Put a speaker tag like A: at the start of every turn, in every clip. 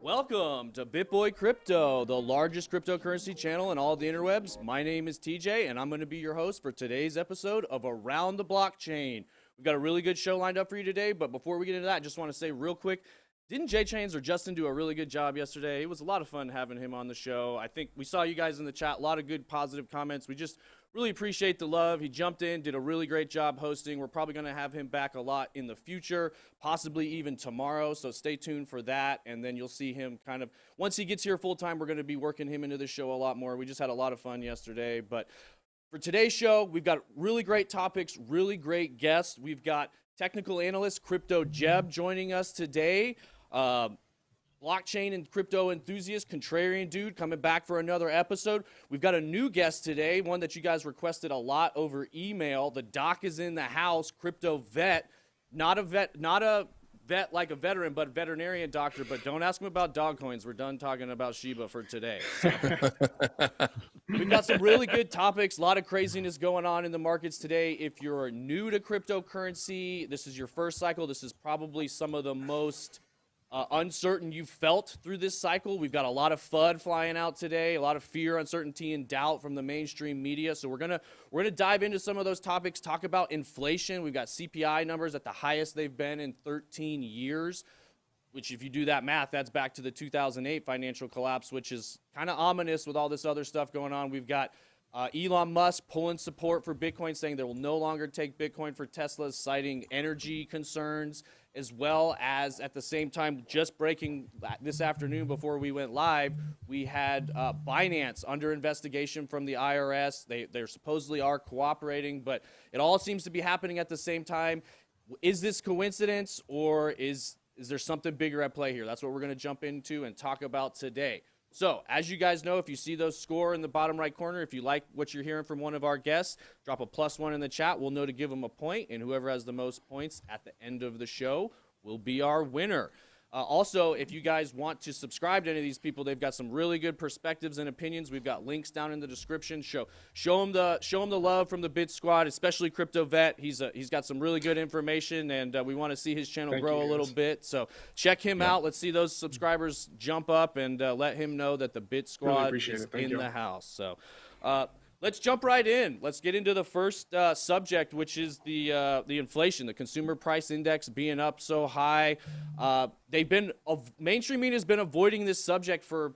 A: Welcome to BitBoy Crypto, the largest cryptocurrency channel in all of the interwebs. My name is TJ, and I'm going to be your host for today's episode of Around the Blockchain. We've got a really good show lined up for you today, but before we get into that, I just want to say real quick, didn't J-Chains or Justin do a really good job yesterday? It was a lot of fun having him on the show. I think we saw you guys in the chat, a lot of good positive comments. We just really appreciate the love. He jumped in, did a really great job hosting. We're probably going to have him back a lot in the future, possibly even tomorrow, so stay tuned for that, and then you'll see him kind of, once he gets here full-time, we're going to be working him into the show a lot more. We just had a lot of fun yesterday, but for today's show, we've got really great topics, really great guests. We've got technical analyst Crypto Jebb joining us today. Blockchain and crypto enthusiast Contrarian Dude coming back for another episode. We've got a new guest today, one that you guys requested a lot over email. The doc is in the house, crypto vet, not a vet like a veteran, but veterinarian doctor. But don't ask him about dog coins. We're done talking about Shiba for today. So. We've got some really good topics, a lot of craziness going on in the markets today. If you're new to cryptocurrency, this is your first cycle. This is probably some of the most uncertain you've felt through this cycle. We've got a lot of FUD flying out today, a lot of fear, uncertainty, and doubt from the mainstream media. So we're gonna dive into some of those topics, talk about inflation. We've got CPI numbers at the highest they've been in 13 years, which if you do that math, that's back to the 2008 financial collapse, which is kind of ominous with all this other stuff going on. We've got Elon Musk pulling support for Bitcoin, saying they will no longer take Bitcoin for Teslas, citing energy concerns, as well as at the same time, just breaking this afternoon before we went live, we had Binance under investigation from the IRS. They supposedly are cooperating, but it all seems to be happening at the same time. Is this coincidence, or is there something bigger at play here? That's what we're going to jump into and talk about today. So, as you guys know, if you see those score in the bottom right corner, if you like what you're hearing from one of our guests, drop a +1 in the chat. We'll know to give them a point, and whoever has the most points at the end of the show will be our winner. Also, if you guys want to subscribe to any of these people, they've got some really good perspectives and opinions. We've got links down in the description. Show them the love from the BitSquad, especially Crypto Vet. He's got some really good information, and we want to see his channel grow a little bit. So check him out. Let's see those subscribers jump up, and let him know that the BitSquad is in the house. So let's jump right in. Let's get into the first subject, which is the inflation, the consumer price index being up so high. Mainstream media has been avoiding this subject for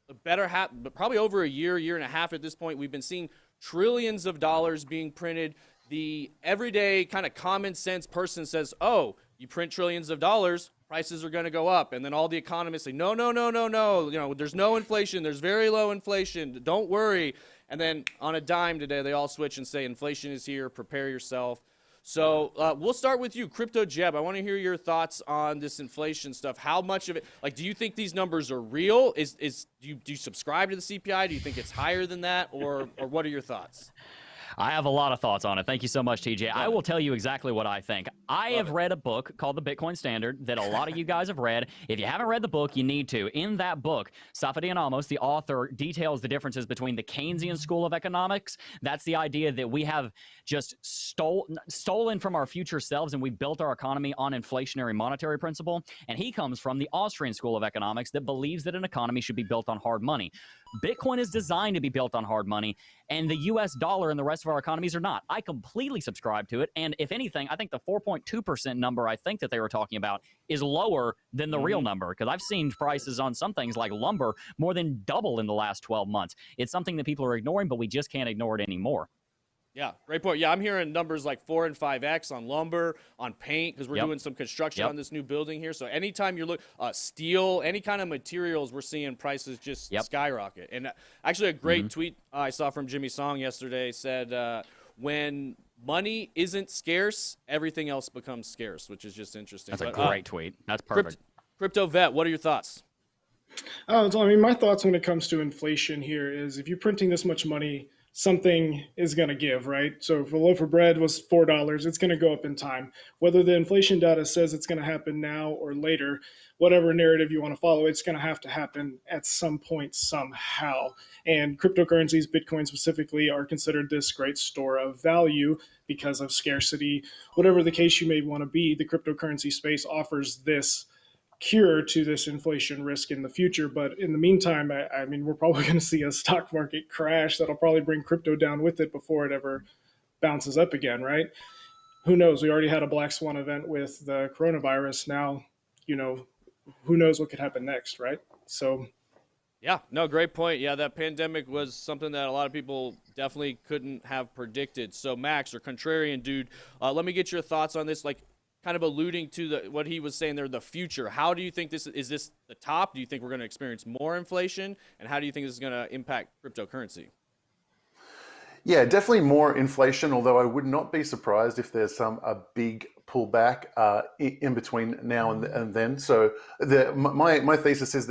A: a better half, probably over a year and a half at this point. We've been seeing trillions of dollars being printed. The everyday kind of common sense person says, oh, you print trillions of dollars, prices are going to go up. And then all the economists say, no, no, no, no, no. You know, there's no inflation. There's very low inflation. Don't worry. And then on a dime today, they all switch and say inflation is here. Prepare yourself. So we'll start with you, Crypto Jebb. I want to hear your thoughts on this inflation stuff. How much of it, like, do you think these numbers are real? Do you subscribe to the CPI? Do you think it's higher than that, or what are your thoughts?
B: I have a lot of thoughts on it. Thank you so much, TJ. I will tell you exactly what I think. I have read a book called The Bitcoin Standard that a lot of you guys have read. If you haven't read the book, you need to. In that book, Safadine Amos, the author, details the differences between the Keynesian school of economics. That's the idea that we have just stolen from our future selves, and we built our economy on inflationary monetary principle. And he comes from the Austrian school of economics that believes that an economy should be built on hard money. Bitcoin is designed to be built on hard money, and the US dollar and the rest of our economies are not. I completely subscribe to it, and if anything, I think the 4.2% number I think that they were talking about is lower than the real number, because I've seen prices on some things like lumber more than double in the last 12 months. It's something that people are ignoring, but we just can't ignore it anymore.
A: Yeah, great point. Yeah, I'm hearing numbers like 4 and 5x on lumber, on paint, because we're doing some construction on this new building here. So anytime you look, steel, any kind of materials, we're seeing prices just skyrocket. And actually a great tweet I saw from Jimmy Song yesterday said, when money isn't scarce, everything else becomes scarce, which is just interesting.
B: That's a great tweet. That's perfect.
A: Crypto Vet, what are your thoughts?
C: So, I mean, my thoughts when it comes to inflation here is if you're printing this much money, something is going to give, right? So if a loaf of bread was $4, it's going to go up in time. Whether the inflation data says it's going to happen now or later, whatever narrative you want to follow, it's going to happen at some point somehow. And cryptocurrencies, Bitcoin specifically, are considered this great store of value because of scarcity. Whatever the case you may want to be, the cryptocurrency space offers this cure to this inflation risk in the future. But in the meantime, I mean, we're probably going to see a stock market crash that'll probably bring crypto down with it before it ever bounces up again, right? Who knows? We already had a black swan event with the coronavirus. Now, you know, who knows what could happen next, right? So,
A: Yeah, no, great point. Yeah, that pandemic was something that a lot of people definitely couldn't have predicted. So, Max or Contrarian Dude, let me get your thoughts on this. Like, kind of alluding to what he was saying there, the future. How do you think this is this the top? Do you think we're going to experience more inflation? And how do you think this is going to impact cryptocurrency?
D: Yeah, definitely more inflation, although I would not be surprised if there's a big pullback in between now and then. So my thesis is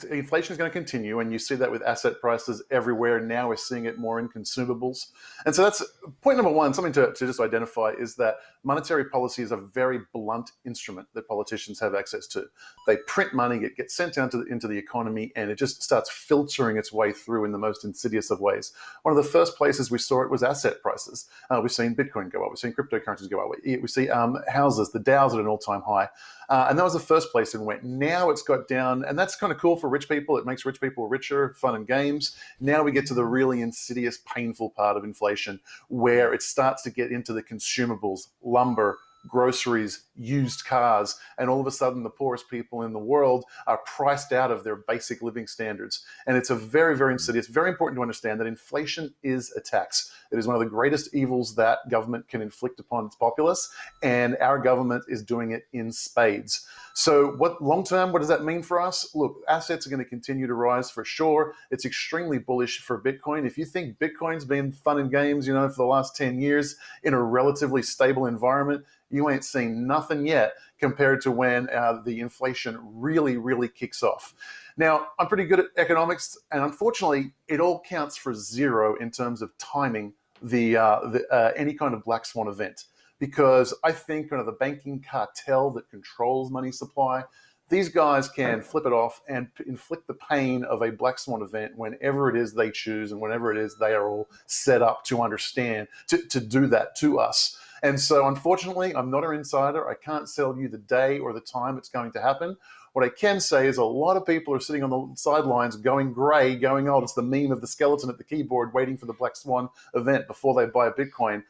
D: inflation is going to continue, and you see that with asset prices everywhere. Now we're seeing it more in consumables. And so that's point number one. Something to just identify is that monetary policy is a very blunt instrument that politicians have access to. They print money, it gets sent down into the economy, and it just starts filtering its way through in the most insidious of ways. One of the first places we saw it was asset prices. We've seen Bitcoin go up, we've seen cryptocurrencies go up, we see houses, the Dow's at an all-time high. And that was the first place it went. Now it's got down, and that's kind of cool for rich people. It makes rich people richer, fun and games. Now we get to the really insidious, painful part of inflation, where it starts to get into the consumables, lumber, groceries, used cars, and all of a sudden the poorest people in the world are priced out of their basic living standards. And it's a very, very insidious, very important to understand that inflation is a tax. It is one of the greatest evils that government can inflict upon its populace, and our government is doing it in spades. So what long term, what does that mean for us? Look, assets are going to continue to rise for sure. It's extremely bullish for Bitcoin. If you think Bitcoin's been fun and games, for the last 10 years in a relatively stable environment, you ain't seen nothing yet compared to when the inflation really, really kicks off. Now, I'm pretty good at economics, and unfortunately, it all counts for zero in terms of timing any kind of black swan event, because I think the banking cartel that controls money supply, these guys can flip it off and inflict the pain of a black swan event whenever it is they choose and whenever it is they are all set up to understand to do that to us. And so, unfortunately, I'm not an insider. I can't tell you the day or the time it's going to happen. What I can say is a lot of people are sitting on the sidelines going gray, going, oh, it's the meme of the skeleton at the keyboard waiting for the black swan event before they buy a Bitcoin.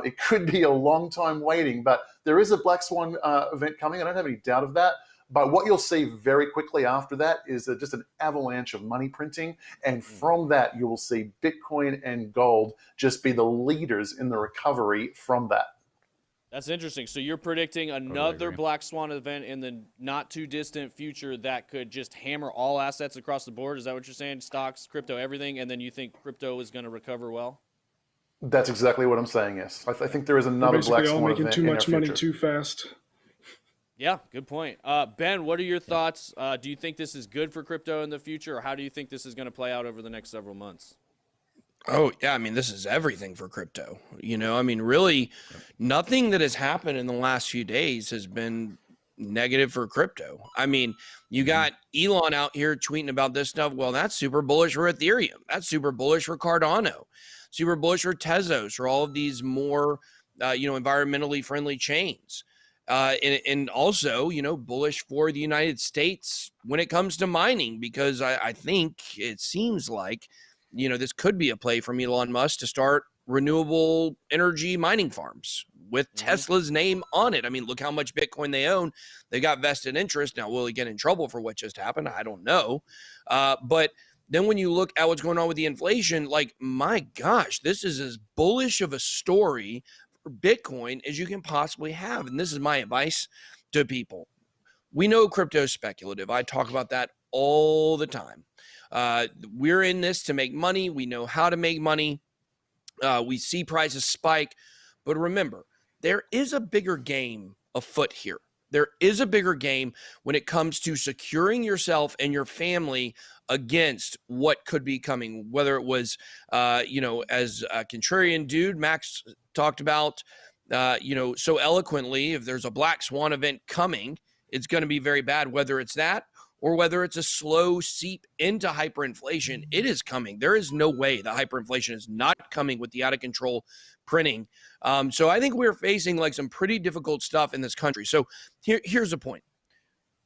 D: It could be a long time waiting, but there is a black swan event coming. I don't have any doubt of that. But what you'll see very quickly after that is just an avalanche of money printing. And from that, you will see Bitcoin and gold just be the leaders in the recovery from that.
A: That's interesting. So you're predicting another black swan event in the not too distant future that could just hammer all assets across the board. Is that what you're saying? Stocks, crypto, everything. And then you think crypto is going to recover well?
D: That's exactly what I'm saying, yes. I think there is another black swan event in our future.
C: Basically all making too much money too fast.
A: Yeah, good point. Ben, what are your thoughts? Do you think this is good for crypto in the future, or how do you think this is going to play out over the next several months?
E: Oh, yeah. I mean, this is everything for crypto. Really, nothing that has happened in the last few days has been negative for crypto. I mean, you got Elon out here tweeting about this stuff. Well, that's super bullish for Ethereum. That's super bullish for Cardano. Super bullish for Tezos, or all of these more, environmentally friendly chains. And also, bullish for the United States when it comes to mining, because I think it seems like, this could be a play from Elon Musk to start renewable energy mining farms with Tesla's name on it. I mean, look how much Bitcoin they own. They got vested interest. Now, will he get in trouble for what just happened? I don't know. But then when you look at what's going on with the inflation, like, my gosh, this is as bullish of a story for Bitcoin as you can possibly have. And this is my advice to people. We know crypto is speculative. I talk about that all the time. We're in this to make money. We know how to make money. We see prices spike. But remember, there is a bigger game afoot here. There is a bigger game when it comes to securing yourself and your family against what could be coming, whether it was, as a Contrarian Dude, Max talked about, so eloquently, if there's a black swan event coming, it's going to be very bad, whether it's that or whether it's a slow seep into hyperinflation. It is coming. There is no way that hyperinflation is not coming with the out of control printing. So I think we're facing like some pretty difficult stuff in this country. So here's the point.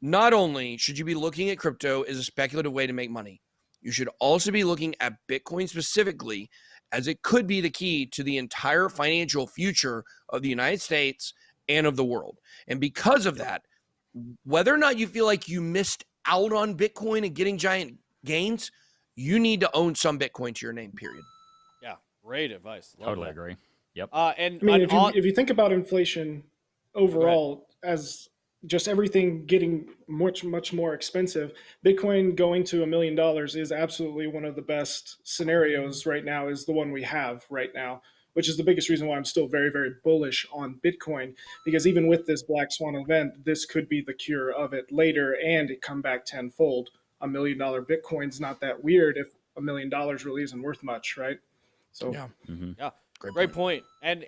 E: not only should you be looking at crypto as a speculative way to make money, you should also be looking at Bitcoin specifically, as it could be the key to the entire financial future of the United States and of the world. And because of that, whether or not you feel like you missed out on Bitcoin and getting giant gains, you need to own some Bitcoin to your name, period.
A: Yeah, great advice. Love
B: Totally
A: that.
B: agree. Yep.
A: And
C: I mean,
A: on-
C: if you think about inflation overall as just everything getting much more expensive, Bitcoin going to $1 million is absolutely one of the best scenarios right now. Is the one we have right now, which is the biggest reason why I'm still very bullish on Bitcoin, because even with this black swan event, this could be the cure of it later and it come back tenfold. $1 million Bitcoin's not that weird if $1 million really isn't worth much, right? So
E: Yeah.
A: yeah,
E: Great
A: point. And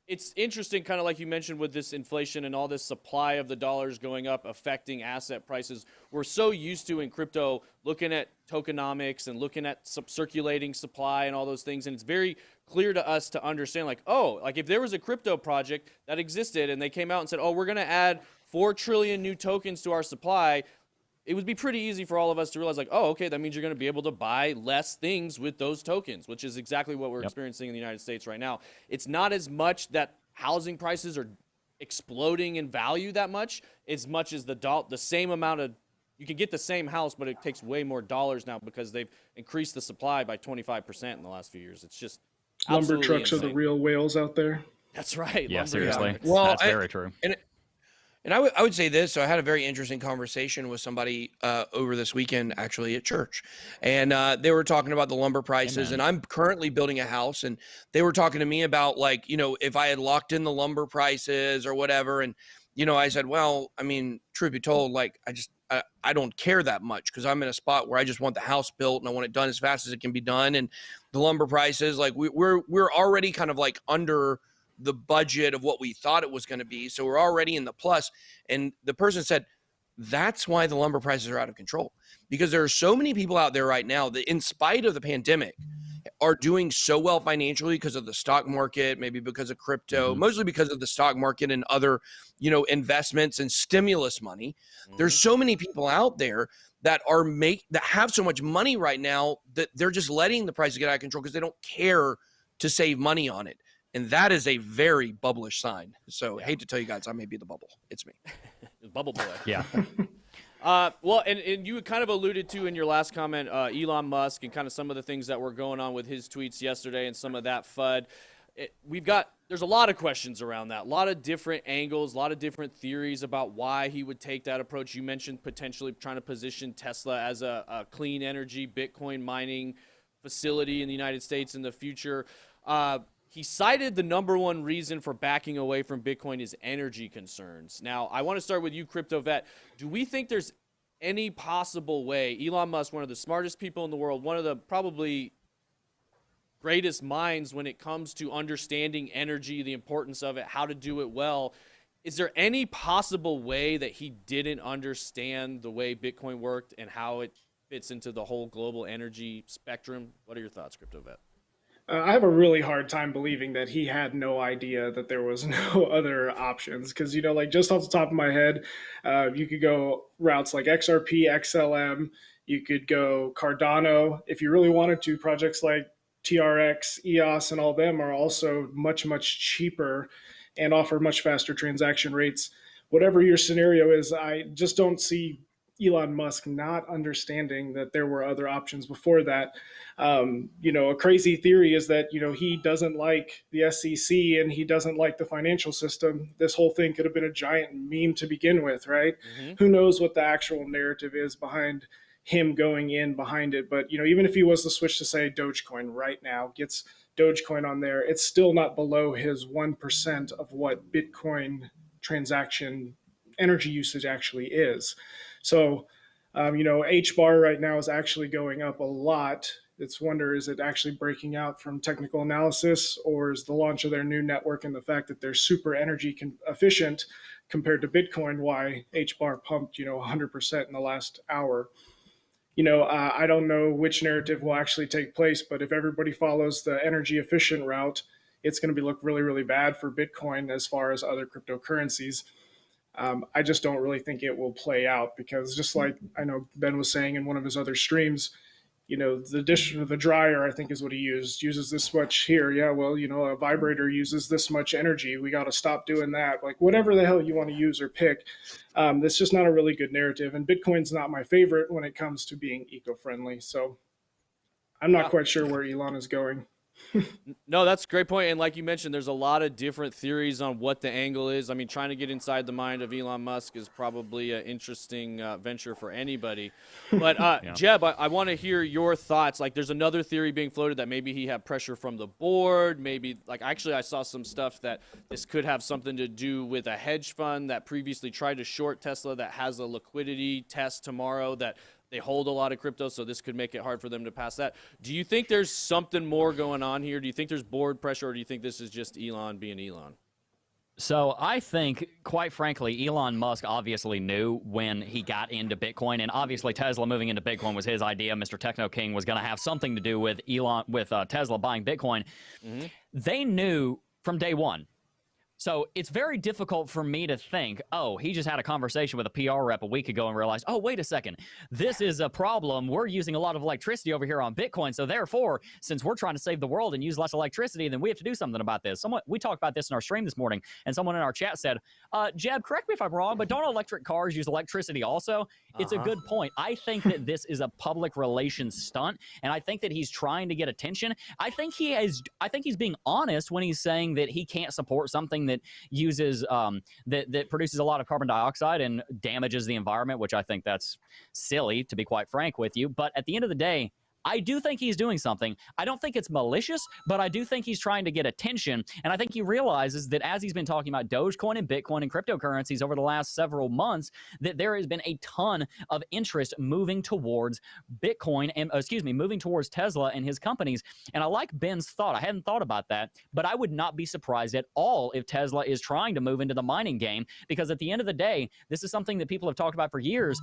A: it's interesting, kind of like you mentioned, with this inflation and all this supply of the dollars going up affecting asset prices. We're so used to in crypto looking at tokenomics and looking at circulating supply and all those things, and it's very clear to us to understand, like, oh, like if there was a crypto project that existed and they came out and said, oh, we're going to add 4 trillion new tokens to our supply, it would be pretty easy for all of us to realize, like, oh, okay, that means you're going to be able to buy less things with those tokens, which is exactly what we're experiencing in the United States right now. It's not as much that housing prices are exploding in value that much as the same amount of, you can get the same house, but it takes way more dollars now because they've increased the supply by 25% in the last few years. It's just
C: lumber
A: absolutely
C: trucks
A: insane.
C: are the real whales out there.
A: That's right.
B: Yeah,
A: lumber
B: seriously.
A: yards.
E: Well,
B: That's very true.
E: And I would say this. So I had a very interesting conversation with somebody over this weekend, actually at church, and they were talking about the lumber prices. And I'm currently building a house, and they were talking to me about, like, you know, if I had locked in the lumber prices or whatever. And, you know, I said, well, I mean, truth be told, like, I don't care that much because I'm in a spot where I just want the house built and I want it done as fast as it can be done. And the lumber prices, like, we're already kind of like under the budget of what we thought it was going to be. So we're already in the plus. And the person said, that's why the lumber prices are out of control, because there are so many people out there right now that, in spite of the pandemic, are doing so well financially because of the stock market, maybe because of crypto, mostly because of the stock market and other, you know, investments and stimulus money. There's so many people out there that that have so much money right now that they're just letting the prices get out of control because they don't care to save money on it. And that is a very bubblish sign. So I hate to tell you guys, I may be the bubble. It's me.
A: Bubble boy.
B: Yeah.
A: Well, and you kind of alluded to in your last comment, Elon Musk and kind of some of the things that were going on with his tweets yesterday and some of that FUD. There's a lot of questions around that, a lot of different angles, a lot of different theories about why he would take that approach. You mentioned potentially trying to position Tesla as a clean energy Bitcoin mining facility in the United States in the future. He cited the number one reason for backing away from Bitcoin is energy concerns. Now, I want to start with you, Crypto Vet. Do we think there's any possible way, Elon Musk, one of the smartest people in the world, one of the probably greatest minds when it comes to understanding energy, the importance of it, how to do it well, is there any possible way that he didn't understand the way Bitcoin worked and how it fits into the whole global energy spectrum? What are your thoughts, Crypto Vet?
C: I have a really hard time believing that he had no idea that there was no other options. Because, you know, like just off the top of my head, you could go routes like XRP, XLM, you could go Cardano. If you really wanted to, projects like TRX, EOS, and all them are also much cheaper and offer much faster transaction rates. Whatever your scenario is, I just don't see Elon Musk not understanding that there were other options before that. You know, a crazy theory is that, you know, he doesn't like the SEC and he doesn't like the financial system. This whole thing could have been a giant meme to begin with, right? Who knows what the actual narrative is behind him going in behind it. But, you know, even if he was to switch to, say, Dogecoin right now, gets Dogecoin on there, it's still not below his 1% of what Bitcoin transaction energy usage actually is. So, you know, HBAR right now is actually going up a lot. It's wonder, is it actually breaking out from technical analysis, or is the launch of their new network and the fact that they're super energy efficient compared to Bitcoin why HBAR pumped, you know, 100% in the last hour? You know, I don't know which narrative will actually take place, but if everybody follows the energy efficient route, it's going to look really bad for Bitcoin as far as other cryptocurrencies. I just don't really think it will play out because just like I know Ben was saying in one of his other streams, the dryer, I think is what he uses this much here. Yeah, well, a vibrator uses this much energy. We got to stop doing that. Like whatever the hell you want to use or pick. That's just not a really good narrative. And Bitcoin's not my favorite when it comes to being eco-friendly. So I'm not quite sure where Elon is going.
A: No, that's a great point. And like you mentioned, there's a lot of different theories on what the angle is. I mean, trying to get inside the mind of Elon Musk is probably an interesting venture for anybody. But Jebb, I want to hear your thoughts. Like, there's another theory being floated that maybe he had pressure from the board. Maybe, like, actually, I saw some stuff that this could have something to do with a hedge fund that previously tried to short Tesla that has a liquidity test tomorrow that they hold a lot of crypto, so this could make it hard for them to pass that. Do you think there's something more going on here? Do you think there's board pressure, or do you think this is just Elon being Elon?
B: So I think, quite frankly, Elon Musk obviously knew when he got into Bitcoin, and obviously Tesla moving into Bitcoin was his idea. Mr. Techno King was going to have something to do with Tesla buying Bitcoin. Mm-hmm. They knew from day one. So it's very difficult for me to think, oh, he just had a conversation with a PR rep a week ago and realized, oh, wait a second, this is a problem. We're using a lot of electricity over here on Bitcoin. So therefore, since we're trying to save the world and use less electricity, then we have to do something about this. We talked about this in our stream this morning, and someone in our chat said, Jebb, correct me if I'm wrong, but don't electric cars use electricity also? It's a good point. I think that this is a public relations stunt, and I think that he's trying to get attention. I think he's being honest when he's saying that he can't support something that uses that produces a lot of carbon dioxide and damages the environment, which I think that's silly, to be quite frank with you. But at the end of the day, I do think he's doing something. I don't think it's malicious, but I do think he's trying to get attention. And I think he realizes that as he's been talking about Dogecoin and Bitcoin and cryptocurrencies over the last several months, that there has been a ton of interest moving towards Bitcoin and, moving towards Tesla and his companies. And I like Ben's thought. I hadn't thought about that, but I would not be surprised at all if Tesla is trying to move into the mining game, because at the end of the day, this is something that people have talked about for years.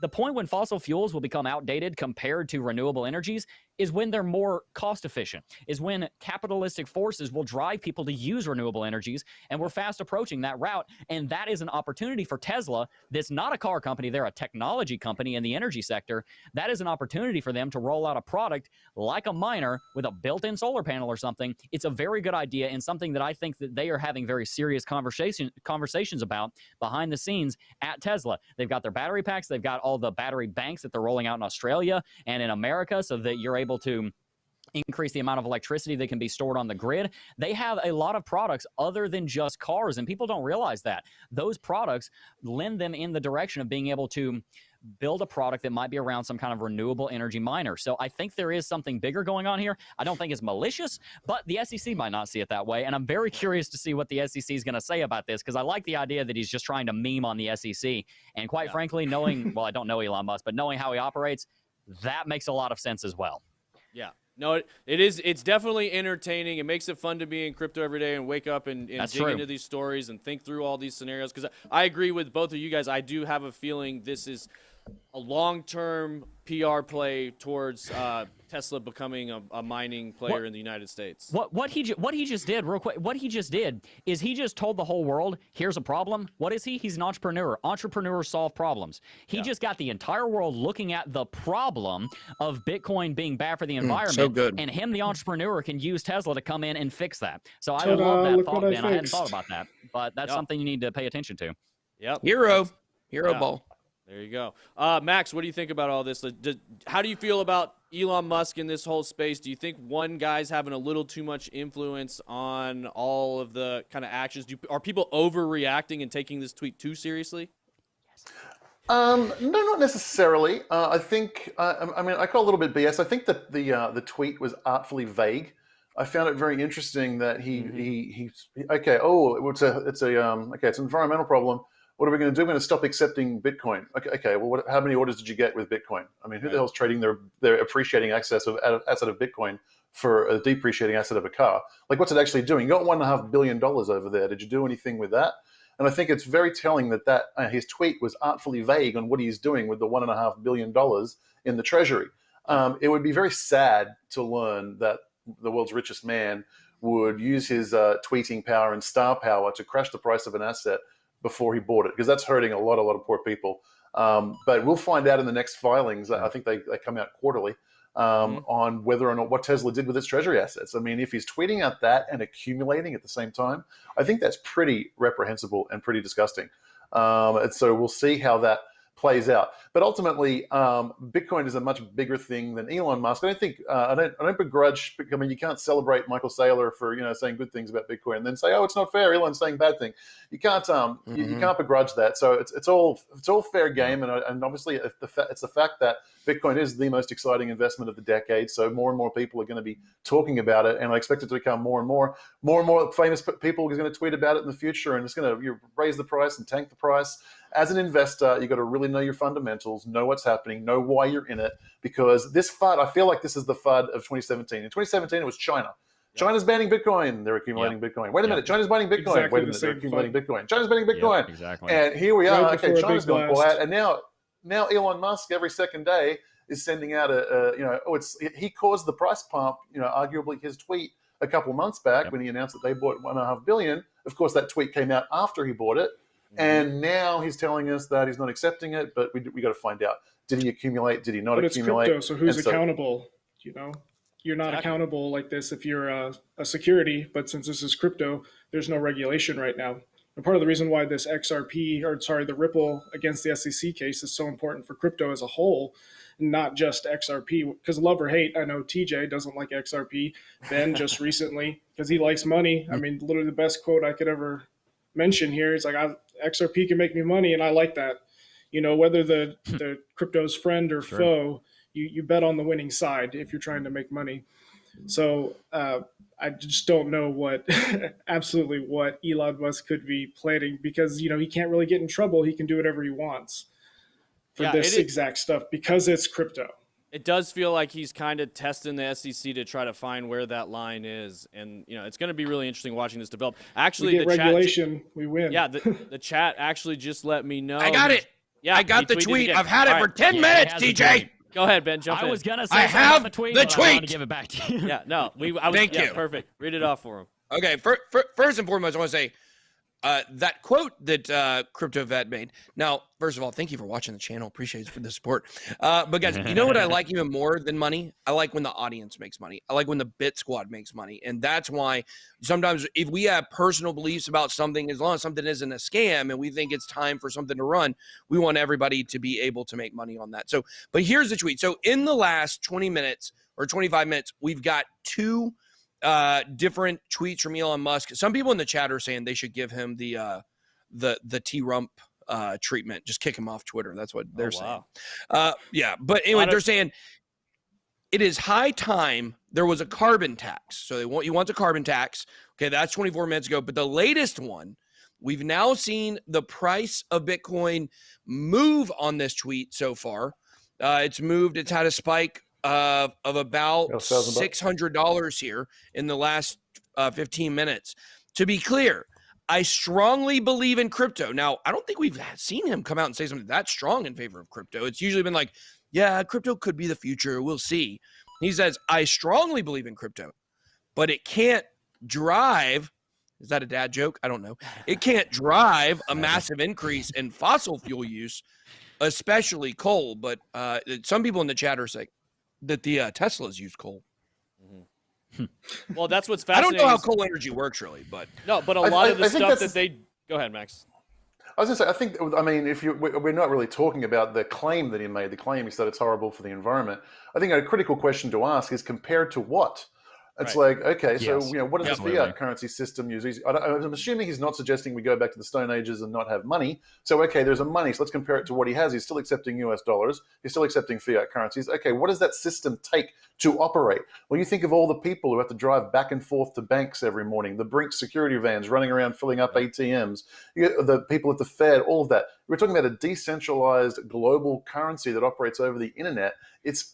B: The point when fossil fuels will become outdated compared to renewable energies is when they're more cost efficient, is when capitalistic forces will drive people to use renewable energies, and we're fast approaching that route. And that is an opportunity for Tesla. That's not a car company. They're a technology company in the energy sector. That is an opportunity for them to roll out a product like a miner with a built-in solar panel or something. It's a very good idea, and something that I think that they are having very serious conversations about behind the scenes at Tesla. They've got their battery packs. They've got all the battery banks that they're rolling out in Australia and in America, so that you're able to increase the amount of electricity that can be stored on the grid. They have a lot of products other than just cars, and people don't realize that. Those products lend them in the direction of being able to build a product that might be around some kind of renewable energy miner. So I think there is something bigger going on here. I don't think it's malicious, but the SEC might not see it that way. And I'm very curious to see what the SEC is going to say about this, because I like the idea that he's just trying to meme on the SEC. And quite frankly, knowing, well, I don't know Elon Musk, but knowing how he operates, that makes a lot of sense as well.
A: Yeah. No, it's definitely entertaining. It makes it fun to be in crypto every day and wake up and dig into these stories and think through all these scenarios. Because I agree with both of you guys. I do have a feeling this is a long-term PR play towards Tesla becoming a mining player in the United States.
B: What he just did, real quick, what he just did is he just told the whole world, here's a problem. What is he? He's an entrepreneur. Entrepreneurs solve problems. He just got the entire world looking at the problem of Bitcoin being bad for the environment.
E: So good.
B: And him, the entrepreneur, can use Tesla to come in and fix that. So I love that thought, Ben. I hadn't thought about that, but that's something you need to pay attention to.
A: Yep.
E: Hero ball.
A: There you go. Max, what do you think about all this? How do you feel about Elon Musk in this whole space? Do you think one guy's having a little too much influence on all of the kind of actions? Are people overreacting and taking this tweet too seriously?
D: No, not necessarily. I think, I mean, I call it a little bit BS. I think that the tweet was artfully vague. I found it very interesting that it's an environmental problem. What are we going to do? We're going to stop accepting Bitcoin. Okay. Well, how many orders did you get with Bitcoin? I mean, who the hell's trading their appreciating asset of Bitcoin for a depreciating asset of a car? Like, what's it actually doing? You got $1.5 billion over there. Did you do anything with that? And I think it's very telling that his tweet was artfully vague on what he's doing with the $1.5 billion in the treasury. It would be very sad to learn that the world's richest man would use his tweeting power and star power to crash the price of an asset, before he bought it, because that's hurting a lot of poor people. But we'll find out in the next filings. I think they come out quarterly on whether or not what Tesla did with its treasury assets. I mean, if he's tweeting out that and accumulating at the same time, I think that's pretty reprehensible and pretty disgusting. And so we'll see how that plays out. But ultimately, Bitcoin is a much bigger thing than Elon Musk. I don't think I don't begrudge. I mean, you can't celebrate Michael Saylor for saying good things about Bitcoin and then say, oh, it's not fair, Elon's saying bad thing. You can't you can't begrudge that. So it's all fair game. And obviously, it's the fact that Bitcoin is the most exciting investment of the decade. So more and more people are going to be talking about it, and I expect it to become more and more famous people are going to tweet about it in the future, and it's going to raise the price and tank the price. As an investor, you got to really know your fundamentals, know what's happening, know why you're in it, because this FUD, I feel like this is the FUD of 2017. In 2017, it was China. China's banning Bitcoin. They're accumulating Bitcoin. Wait a minute. China's banning Bitcoin.
C: Exactly
D: Wait a minute. They're accumulating Bitcoin. China's banning Bitcoin.
B: Exactly.
D: And here we are.
C: Right
D: Okay, China's gone
C: blast.
D: quiet. And now Elon Musk every second day is sending out he caused the price pump, arguably his tweet a couple of months back when he announced that they bought $1.5 billion. Of course, that tweet came out after he bought it. And now he's telling us that he's not accepting it, but we got to find out. Did he accumulate? Did he not accumulate?
C: It's crypto, so who's accountable? You're not accountable like this if you're a security, but since this is crypto, there's no regulation right now. And part of the reason why this the Ripple against the SEC case is so important for crypto as a whole, not just XRP, because love or hate, I know TJ doesn't like XRP. Ben just recently, because he likes money. I mean, literally the best quote I could ever mention here is like, XRP can make me money, and I like that. Whether the crypto's friend or foe, you bet on the winning side if you're trying to make money. So I just don't know what Elon Musk could be planning, because he can't really get in trouble. He can do whatever he wants for this exact stuff because it's crypto.
A: It does feel like he's kind of testing the SEC to try to find where that line is, and it's going to be really interesting watching this develop. Actually,
C: we get regulation, we win.
A: Yeah, the chat actually just let me know.
E: I got it. Yeah, I got the tweet. I've had it for 10 minutes, TJ.
A: Go ahead, Ben. Jump in.
B: I was gonna say
E: I have the tweet.
B: I want to give it back to you.
A: Yeah, no,
E: Thank you.
A: Perfect. Read it off for him.
E: Okay, first and foremost, I want to say that quote that Crypto Vet made. Now, first of all, thank you for watching the channel. Appreciate it for the support. But guys, you know what I like even more than money? I like when the audience makes money. I like when the BitSquad makes money. And that's why sometimes if we have personal beliefs about something, as long as something isn't a scam and we think it's time for something to run, we want everybody to be able to make money on that. So, but here's the tweet. So in the last 20 minutes or 25 minutes, we've got two different tweets from Elon Musk. Some people in the chat are saying they should give him the T-Rump treatment. Just kick him off Twitter. That's what they're saying. Yeah, but anyway, they're saying it is high time there was a carbon tax. So he wants a carbon tax. Okay, that's 24 minutes ago. But the latest one, we've now seen the price of Bitcoin move on this tweet so far. It's moved. It's had a spike of about $600 here in the last 15 minutes. To be clear, I strongly believe in crypto. Now, I don't think we've seen him come out and say something that strong in favor of crypto. It's usually been like, yeah, crypto could be the future. We'll see. He says, I strongly believe in crypto, but it can't drive. Is that a dad joke? I don't know. It can't drive a massive increase in fossil fuel use, especially coal. But some people in the chat are saying that the Teslas use coal.
A: Well, that's what's
E: I
A: fascinating.
E: don't know how coal energy works really, but
A: no, but a lot of the stuff that they go ahead, Max.
D: I was going to say, I mean, we're not really talking about the claim that he made. The claim is that it's horrible for the environment. I think a critical question to ask is compared to what? It's like, okay, so what does the fiat currency system use? I'm assuming he's not suggesting we go back to the Stone Ages and not have money. So, okay, there's a money. So let's compare it to what he has. He's still accepting US dollars. He's still accepting fiat currencies. Okay, what does that system take to operate? Well, you think of all the people who have to drive back and forth to banks every morning, the Brink security vans running around filling up ATMs, the people at the Fed, all of that. We're talking about a decentralized global currency that operates over the internet. Its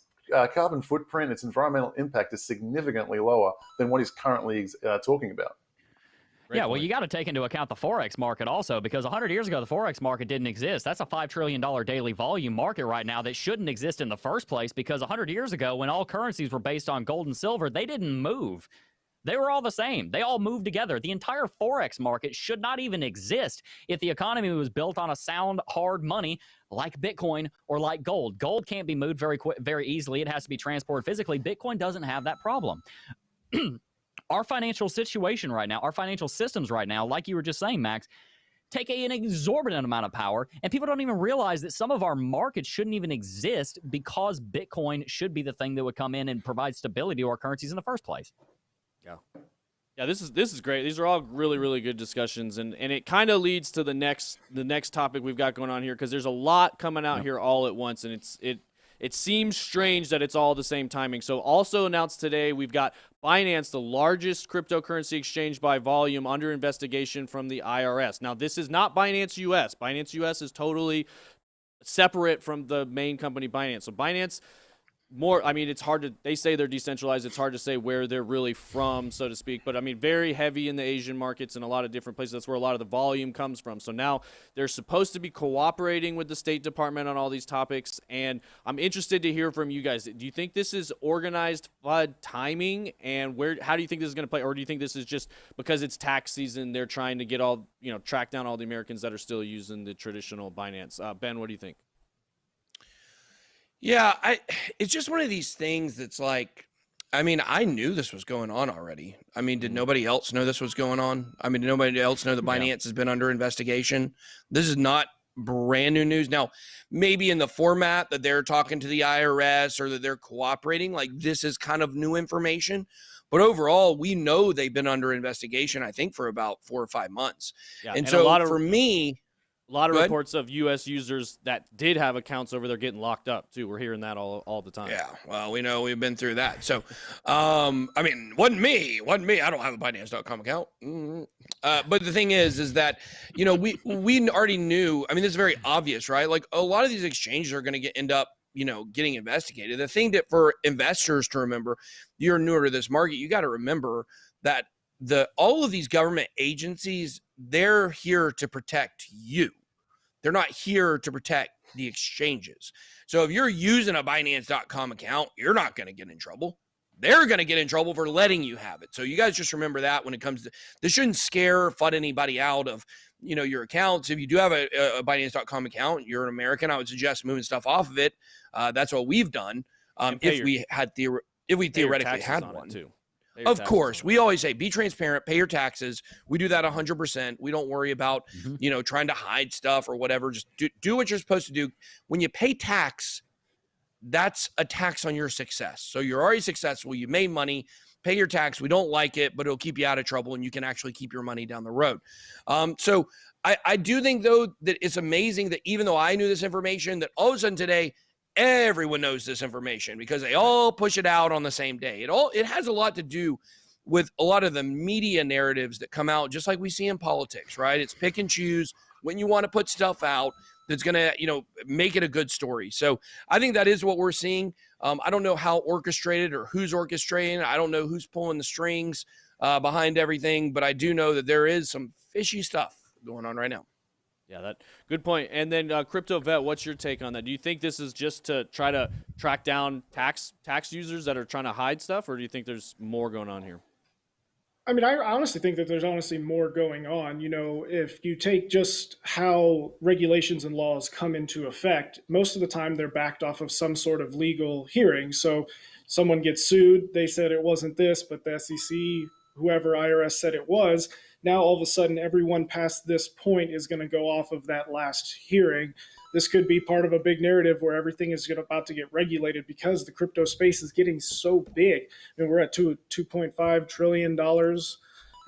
D: carbon footprint, its environmental impact is significantly lower than what he's currently talking about.
B: Yeah, well, you got to take into account the Forex market also, because 100 years ago, the Forex market didn't exist. That's a $5 trillion daily volume market right now that shouldn't exist in the first place, because 100 years ago, when all currencies were based on gold and silver, they didn't move. They were all the same. They all moved together. The entire Forex market should not even exist if the economy was built on a sound, hard money like Bitcoin or like gold. Gold can't be moved very easily. It has to be transported physically. Bitcoin doesn't have that problem. Our financial situation right now, our financial systems right now, like you were just saying, Max, take an exorbitant amount of power, and people don't even realize that some of our markets shouldn't even exist because Bitcoin should be the thing that would come in and provide stability to our currencies in the first place.
A: Yeah, this is great. These are all really, really good discussions, and it kind of leads to the next topic we've got going on here, because there's a lot coming out here all at once, and it seems strange that it's all the same timing. So also announced today, we've got Binance, the largest cryptocurrency exchange by volume, under investigation from the IRS. Now, this is not Binance US. Binance US is totally separate from the main company Binance. So Binance, I mean, it's hard to, they say they're decentralized. It's hard to say where they're really from, so to speak. But I mean, very heavy in the Asian markets and a lot of different places. That's where a lot of the volume comes from. So now they're supposed to be cooperating with the State Department on all these topics. And I'm interested to hear from you guys. Do you think this is organized FUD timing? And how do you think this is going to play? Or do you think this is just because it's tax season, they're trying to get track down all the Americans that are still using the traditional Binance? Ben, what do you think?
E: Yeah, it's just one of these things that's like, I mean, I knew this was going on already. I mean, did nobody else know this was going on? I mean, did nobody else know that Binance has been under investigation? This is not brand new news. Now, maybe in the format that they're talking to the IRS or that they're cooperating, like this is kind of new information. But overall, we know they've been under investigation, I think, for about 4 or 5 months.
A: Yeah,
E: and so for me,
A: a lot of reports of U.S. users that did have accounts over there getting locked up, too. We're hearing that all the time.
E: Yeah, well, we know we've been through that. So, I mean, wasn't me. I don't have a Binance.com account. But the thing is that, we already knew. I mean, this is very obvious, right? Like, a lot of these exchanges are going to end up, getting investigated. The thing that for investors to remember, you're newer to this market, you got to remember that all of these government agencies, they're here to protect you. They're not here to protect the exchanges. So if you're using a Binance.com account, you're not going to get in trouble. They're going to get in trouble for letting you have it. So you guys just remember that when it comes to, this shouldn't scare or FUD anybody out of, your accounts. If you do have a Binance.com account, you're an American, I would suggest moving stuff off of it. That's what we've done. If we theoretically had one
A: too.
E: Of course, we always say, be transparent, pay your taxes. We do that 100%. We don't worry about, trying to hide stuff or whatever. Just do what you're supposed to do. When you pay tax, that's a tax on your success. So you're already successful. You made money, pay your tax. We don't like it, but it'll keep you out of trouble and you can actually keep your money down the road. So I do think, though, that it's amazing that even though I knew this information, that all of a sudden today, everyone knows this information because they all push it out on the same day. It has a lot to do with a lot of the media narratives that come out, just like we see in politics, right? It's pick and choose when you want to put stuff out that's going to, make it a good story. So I think that is what we're seeing. I don't know how orchestrated or who's orchestrating. I don't know who's pulling the strings behind everything, but I do know that there is some fishy stuff going on right now.
A: Yeah, that good point. And then Crypto Vet, what's your take on that? Do you think this is just to try to track down tax users that are trying to hide stuff, or do you think there's more going on here?
C: I mean, I honestly think that there's more going on. If you take just how regulations and laws come into effect, most of the time they're backed off of some sort of legal hearing. So someone gets sued, they said it wasn't this, but the SEC, whoever IRS said it was. Now, all of a sudden, everyone past this point is going to go off of that last hearing. This could be part of a big narrative where everything is about to get regulated because the crypto space is getting so big. I mean, we're at $2.5 trillion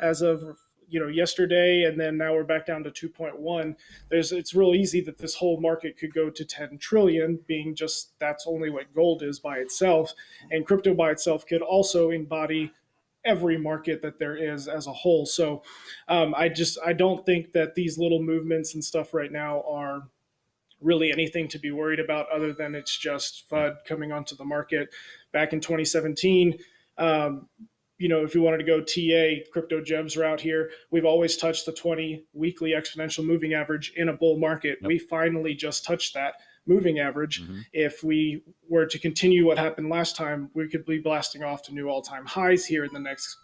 C: as of yesterday, and then now we're back down to 2.1. It's real easy that this whole market could go to 10 trillion, being just that's only what gold is by itself, and crypto by itself could also embody every market that there is as a whole. So I don't think that these little movements and stuff right now are really anything to be worried about, other than it's just FUD coming onto the market. Back in 2017, if you wanted to go TA, crypto Jebb's route here, we've always touched the 20 weekly exponential moving average in a bull market. Yep. We finally just touched that moving average. Mm-hmm. If we were to continue what happened last time, we could be blasting off to new all-time highs here in the next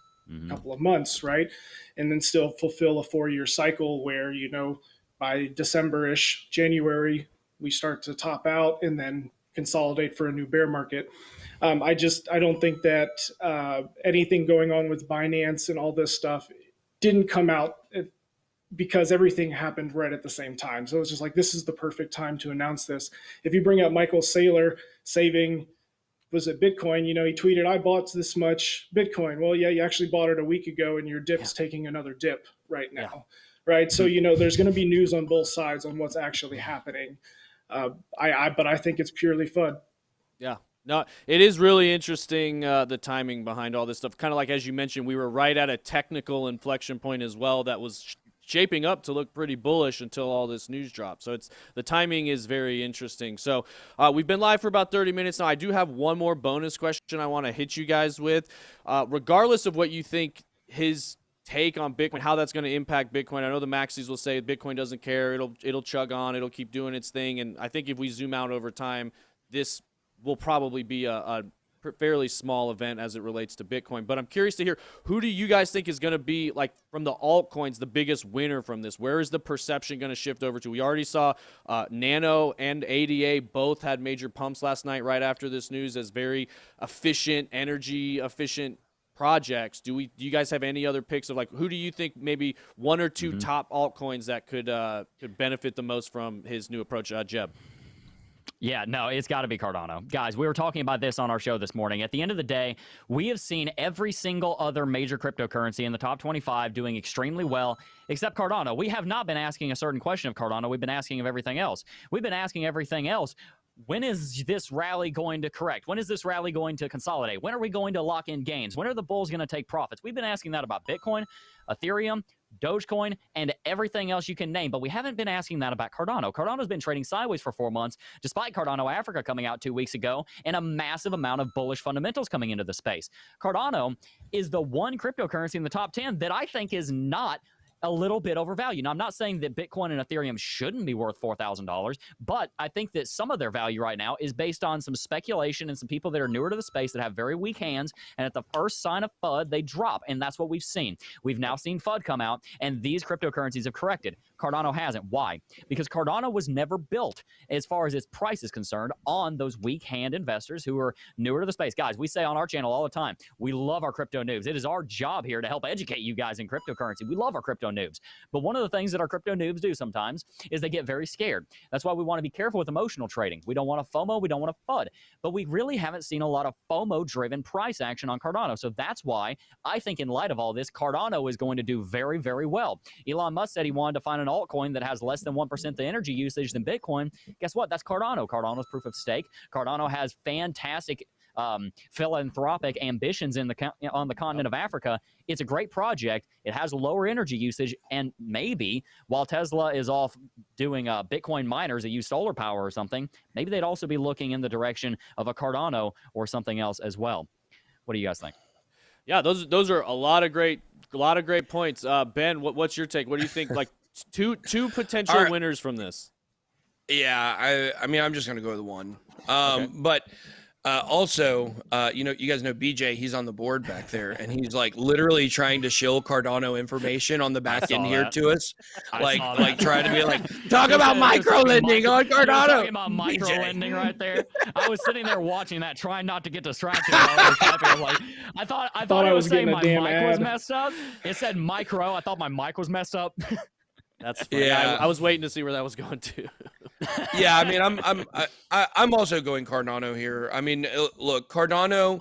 C: couple of months, right? And then still fulfill a 4-year cycle where, by December-ish, January, we start to top out and then consolidate for a new bear market. I don't think that anything going on with Binance and all this stuff didn't come out because everything happened right at the same time. So it's just like, this is the perfect time to announce this. If you bring up Michael Saylor saving, was it Bitcoin? He tweeted, I bought this much Bitcoin. Well, yeah, you actually bought it a week ago and your dip's taking another dip right now. Right. So, there's going to be news on both sides on what's actually happening. But I think it's purely FUD.
A: Yeah. No, it is really interesting, the timing behind all this stuff. Kind of like, as you mentioned, we were right at a technical inflection point as well that was shaping up to look pretty bullish until all this news dropped. So the timing is very interesting. So we've been live for about 30 minutes now. I do have one more bonus question I want to hit you guys with. Regardless of what you think his take on Bitcoin, how that's going to impact Bitcoin. I know the maxis will say Bitcoin doesn't care. It'll chug on. It'll keep doing its thing. And I think if we zoom out over time, this will probably be a fairly small event as it relates to Bitcoin. But I'm curious to hear, who do you guys think is going to be, like, from the altcoins, the biggest winner from this? Where is the perception going to shift over to? We already saw Nano and ADA both had major pumps last night right after this news as very efficient, energy efficient projects. Do you guys have any other picks of, like, who do you think maybe one or two top altcoins that could benefit the most from his new approach? Jebb.
B: Yeah, no, it's got to be Cardano. Guys, we were talking about this on our show this morning. At the end of the day, we have seen every single other major cryptocurrency in the top 25 doing extremely well, except Cardano. We have not been asking a certain question of Cardano. We've been asking of everything else. We've been asking everything else, when is this rally going to correct? When is this rally going to consolidate? When are we going to lock in gains? When are the bulls going to take profits? We've been asking that about Bitcoin, Ethereum, Dogecoin, and everything else you can name, but we haven't been asking that about Cardano. Cardano's been trading sideways for 4 months, despite Cardano Africa coming out 2 weeks ago and a massive amount of bullish fundamentals coming into the space. Cardano is the one cryptocurrency in the top 10 that I think is not a little bit overvalued. Now, I'm not saying that Bitcoin and Ethereum shouldn't be worth $4,000, but I think that some of their value right now is based on some speculation and some people that are newer to the space that have very weak hands, and at the first sign of FUD, they drop, and that's what we've seen. We've now seen FUD come out, and these cryptocurrencies have corrected. Cardano hasn't. Why? Because Cardano was never built, as far as its price is concerned, on those weak hand investors who are newer to the space. Guys, we say on our channel all the time, we love our crypto noobs. It is our job here to help educate you guys in cryptocurrency. We love our crypto noobs. But one of the things that our crypto noobs do sometimes is they get very scared. That's why we want to be careful with emotional trading. We don't want to FOMO. We don't want to FUD. But we really haven't seen a lot of FOMO-driven price action on Cardano. So that's why I think in light of all this, Cardano is going to do very, very well. Elon Musk said he wanted to find an altcoin that has less than 1% the energy usage than Bitcoin. Guess what? That's Cardano. Cardano's proof of stake. Cardano has fantastic philanthropic ambitions on the continent of Africa. It's a great project. It has lower energy usage, and maybe while Tesla is off doing Bitcoin miners that use solar power or something, maybe they'd also be looking in the direction of a Cardano or something else as well. What do you guys think?
A: Yeah, those are a lot of great points. Ben, what's your take? What do you think? Like two potential winners from this?
E: Yeah, I mean, I'm just gonna go with one.
A: Okay.
E: But also, you guys know BJ, he's on the board back there, and he's like literally trying to shill Cardano information on the back end here to us, like trying to be like, talk about micro lending on Cardano.
B: Talking about micro lending right there. I was sitting there watching that, trying not to get distracted while I was typing. I was like, I thought I was saying my mic was messed up. It said micro. I thought my mic was messed up.
A: That's funny. Yeah, I was waiting to see where that was going to.
E: Yeah, I mean, I'm also going Cardano here. I mean, look, Cardano,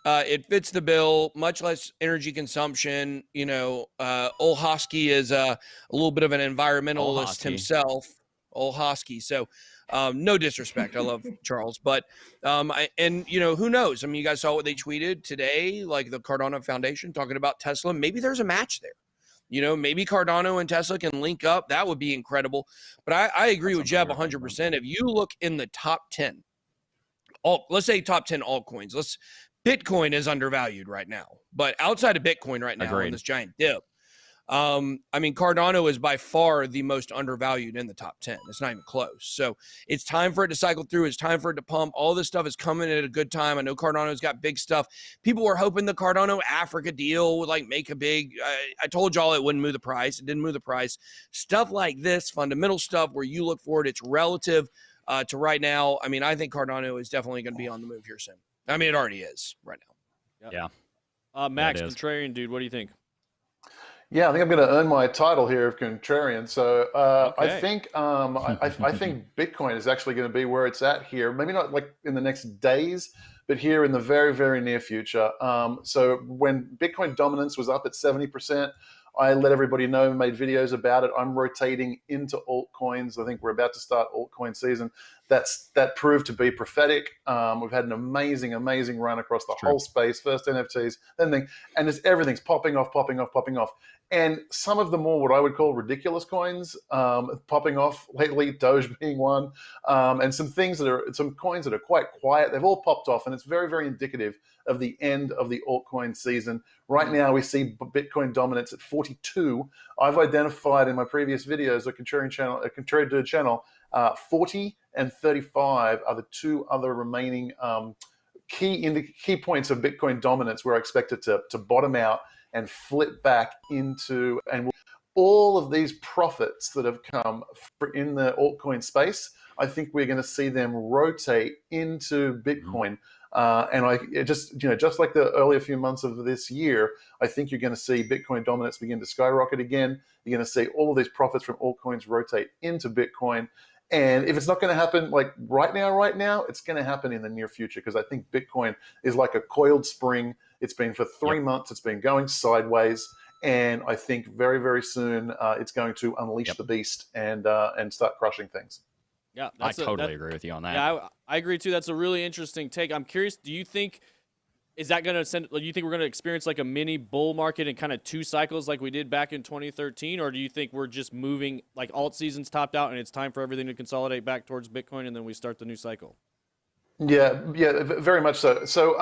E: it fits the bill, much less energy consumption. Old Hosky is a little bit of an environmentalist himself, Old Hosky. So, no disrespect, I love Charles, but who knows? I mean, you guys saw what they tweeted today, like the Cardano Foundation talking about Tesla. Maybe there's a match there. Maybe Cardano and Tesla can link up. That would be incredible. But I agree with Jebb 100%. If you look in the top 10, let's say top 10 altcoins, Bitcoin is undervalued right now. But outside of Bitcoin right now, in this giant dip, I mean, Cardano is by far the most undervalued in the top 10. It's not even close. So it's time for it to cycle through. It's time for it to pump. All this stuff is coming at a good time. I know Cardano's got big stuff. People were hoping the Cardano Africa deal would like make a big, I told y'all it wouldn't move the price. It didn't move the price. Stuff like this, fundamental stuff where you look for it, it's relative to right now. I mean, I think Cardano is definitely going to be on the move here soon. I mean, it already is right now.
B: Yeah.
A: Max,
B: Yeah, it is.
A: Contrarian Dude, what do you think?
D: Yeah, I think I'm going to earn my title here of Contrarian. So
A: Okay.
D: I think I think Bitcoin is actually going to be where it's at here. Maybe not like in the next days, but here in the very, very near future. So when Bitcoin dominance was up at 70%, I let everybody know, made videos about it. I'm rotating into altcoins. I think we're about to start altcoin season. That proved to be prophetic. We've had an amazing, amazing run across the whole space. First NFTs, then and everything's popping off. And some of the more what I would call ridiculous coins popping off lately, Doge being one, and some coins that are quite quiet. They've all popped off, and it's very, very indicative of the end of the altcoin season. Right now, we see Bitcoin dominance at 42. I've identified in my previous videos, a Contrarian Dude channel, 40 and 35 are the two other remaining key points of Bitcoin dominance where I expect it to bottom out and flip back into, and all of these profits that have come in the altcoin space, I think we're going to see them rotate into Bitcoin. And just like the earlier few months of this year, I think you're going to see Bitcoin dominance begin to skyrocket again. You're going to see all of these profits from altcoins rotate into Bitcoin. And if it's not going to happen like right now, it's going to happen in the near future, because I think Bitcoin is like a coiled spring. It's been for 3 months. It's been going sideways. And I think very, very soon it's going to unleash the beast and start crushing things.
A: Yeah,
B: I totally agree with you on that.
A: Yeah, I agree too. That's a really interesting take. I'm curious, do you think we're going to experience like a mini bull market in kind of 2 cycles like we did back in 2013, or do you think we're just moving, like alt season's topped out and it's time for everything to consolidate back towards Bitcoin and then we start the new cycle?
D: Yeah, very much so. So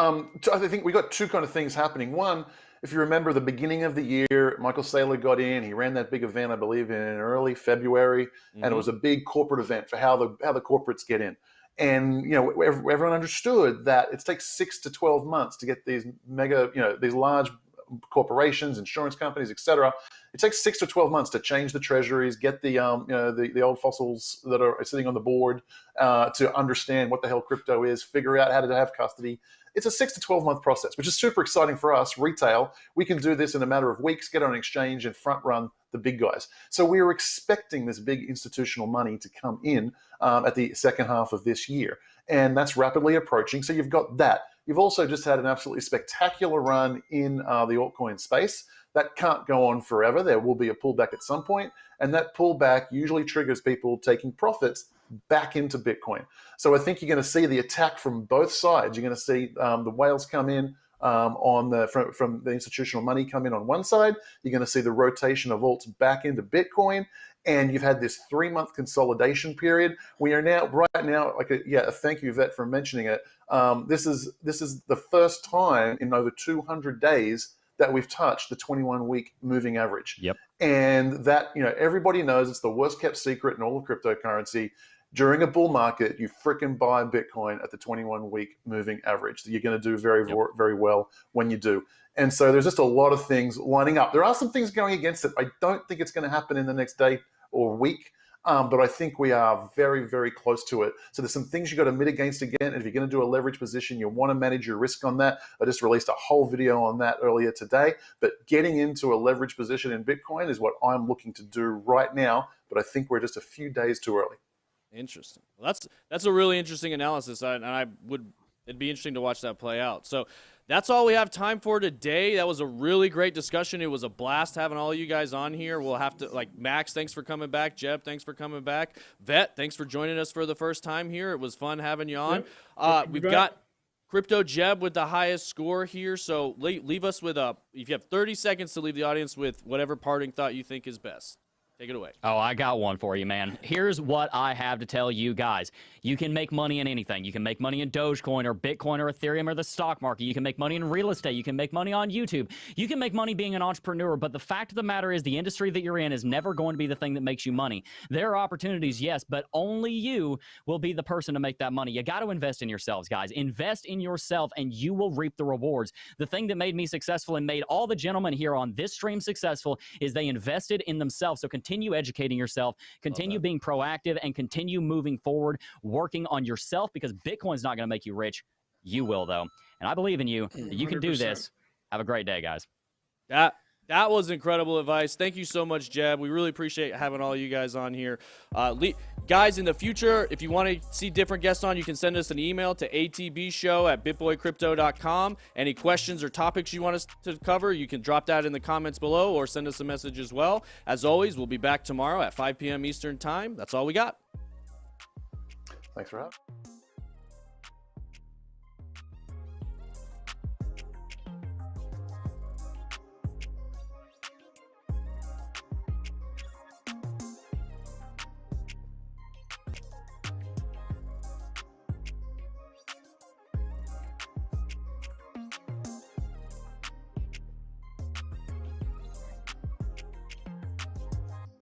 D: I think we got 2 kind of things happening. One, if you remember the beginning of the year, Michael Saylor got in. He ran that big event, I believe, in early February, and it was a big corporate event for how the corporates get in. And everyone understood that it takes 6 to 12 months to get these these large corporations, insurance companies, etc. It takes 6 to 12 months to change the treasuries, get the old fossils that are sitting on the board to understand what the hell crypto is, figure out how to have custody. It's a 6 to 12 month process, which is super exciting for us, retail. We can do this in a matter of weeks, get on an exchange and front run the big guys. So we are expecting this big institutional money to come in at the second half of this year. And that's rapidly approaching. So you've got that. You've also just had an absolutely spectacular run in the altcoin space. That can't go on forever. There will be a pullback at some point, and that pullback usually triggers people taking profits back into Bitcoin. So I think you're going to see the attack from both sides. You're going to see the whales come in from the institutional money come in on one side. You're going to see the rotation of alts back into Bitcoin, and you've had this 3-month consolidation period. We are now right now thank you, Vet, for mentioning it. This is the first time in over 200 days that we've touched the 21-week moving average.
B: Yep.
D: And that, everybody knows it's the worst kept secret in all of cryptocurrency. During a bull market, you frickin' buy Bitcoin at the 21-week moving average. You're going to do very, very well when you do. And so there's just a lot of things lining up. There are some things going against it. I don't think it's going to happen in the next day or week. But I think we are very, very close to it. So there's some things you got to mitigate against again. And if you're going to do a leverage position, you want to manage your risk on that. I just released a whole video on that earlier today. But getting into a leverage position in Bitcoin is what I'm looking to do right now. But I think we're just a few days too early.
A: Interesting. Well, that's a really interesting analysis, and it'd be interesting to watch that play out. So that's all we have time for today. That was a really great discussion. It was a blast having all you guys on here. We'll have to, Max, thanks for coming back. Jebb, thanks for coming back. Vet, thanks for joining us for the first time here. It was fun having you on. We've got Crypto Jebb with the highest score here. So leave us with if you have 30 seconds to leave the audience with whatever parting thought you think is best. Take it away.
B: Oh, I got one for you, man. Here's what I have to tell you guys. You can make money in anything. You can make money in Dogecoin or Bitcoin or Ethereum or the stock market. You can make money in real estate. You can make money on YouTube. You can make money being an entrepreneur. But the fact of the matter is the industry that you're in is never going to be the thing that makes you money. There are opportunities, yes, but only you will be the person to make that money. You got to invest in yourselves, guys. Invest in yourself and you will reap the rewards. The thing that made me successful and made all the gentlemen here on this stream successful is they invested in themselves. So continue educating yourself, continue being proactive, and continue moving forward, working on yourself, because Bitcoin's not going to make you rich. You will, though. And I believe in you. You can do
C: 100%.
B: this. Have a great day, guys.
A: That was incredible advice. Thank you so much, Jebb. We really appreciate having all you guys on here. Guys, in the future, if you want to see different guests on, you can send us an email to atbshow@bitboycrypto.com. Any questions or topics you want us to cover, you can drop that in the comments below or send us a message as well. As always, we'll be back tomorrow at 5 p.m. Eastern Time. That's all we got.
D: Thanks for having me.